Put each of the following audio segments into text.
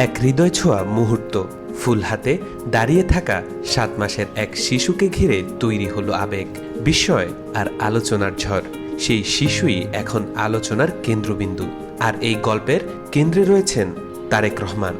এক হৃদয় ছোঁয়া মুহূর্ত। ফুল হাতে দাঁড়িয়ে থাকা 7 মাসের এক শিশুকে ঘিরে তৈরি হলো আবেগ, বিস্ময় আর আলোচনার ঝড়। সেই শিশুই এখন আলোচনার কেন্দ্রবিন্দু। আর এই গল্পের কেন্দ্রে রয়েছেন তারেক রহমান।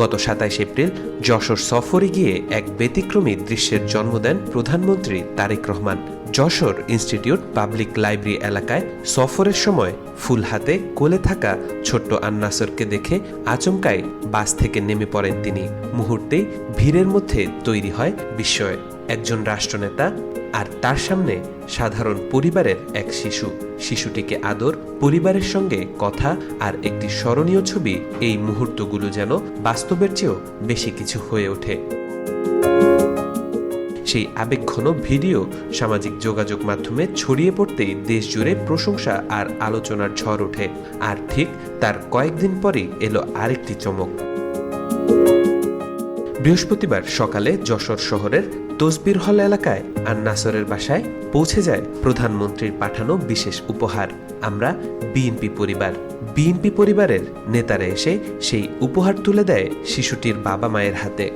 গত 27 এপ্রিল যশোর সফরে গিয়ে এক ব্যতিক্রমী দৃশ্যের জন্ম দেন প্রধানমন্ত্রী Tarique Rahman. Jessore institute public library এলাকায় সফরের সময় ফুল হাতে কোলে থাকা ছোট্ট আন্নাসরকে দেখে আচমকাই বাস থেকে নেমে পড়েন তিনি। মুহূর্তেই ভিড়ের মধ্যে তৈরি হয় বিস্ময়। একজন রাষ্ট্রনেতা আর তার সামনে সাধারণ পরিবারের এক শিশু। শিশুটিকে আদর, পরিবারের সঙ্গে কথা আর একটি স্মরণীয় ছবি, এই মুহূর্তগুলো যেন বাস্তবের চেয়েও বেশি কিছু হয়ে ওঠে। সেই আবেগঘন ভিডিও সামাজিক যোগাযোগ মাধ্যমে ছড়িয়ে পড়তেই দেশ জুড়ে প্রশংসা আর আলোচনার ঝড় ওঠে। আর ঠিক তার কয়েকদিন পরেই এলো আরেকটি চমক। বৃহস্পতিবার সকালে যশোর শহরের তসবির হল এলাকায় আন্নাসরের বাসায় পৌঁছে যায় প্রধানমন্ত্রীর পাঠানো বিশেষ উপহার। আমরা বিএনপি পরিবারের নেতারা এসে সেই উপহার তুলে দেয় শিশুটির বাবা মায়ের হাতে।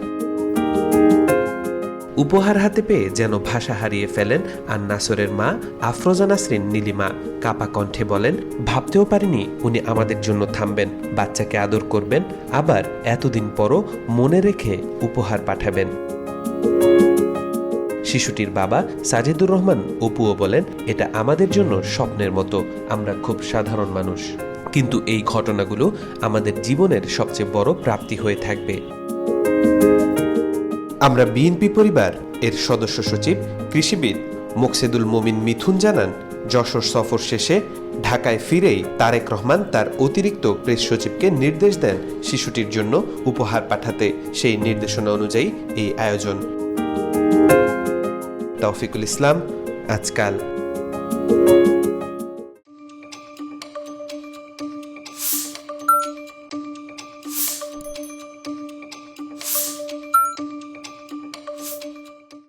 উপহার হাতে পেয়ে যেন ভাষা হারিয়ে ফেলেন আন্নাসরের মা আফরোজা নাসরিন নীলিমা। কাপা কণ্ঠে বলেন, ভাবতেও পারিনি উনি আমাদের জন্য থামবেন, বাচ্চাকে আদর করবেন, আবার এতদিন পরও মনে রেখে উপহার পাঠাবেন। শিশুটির বাবা সাজেদুর রহমান অপুও বলেন, এটা আমাদের জন্য স্বপ্নের মতো। আমরা খুব সাধারণ মানুষ, কিন্তু এই ঘটনাগুলো আমাদের জীবনের সবচেয়ে বড় প্রাপ্তি হয়ে থাকবে। আমরা বিএনপি পরিবার এর সদস্য সচিব কৃষিবিদ মোকসেদুল মমিন মিথুন জানান, যশোর সফর শেষে ঢাকায় ফিরেই তারেক রহমান তার অতিরিক্ত প্রেস সচিবকে নির্দেশ দেন শিশুটির জন্য উপহার পাঠাতে। সেই নির্দেশনা অনুযায়ী এই আয়োজন। তৌফিকুল ইসলাম, আজকাল।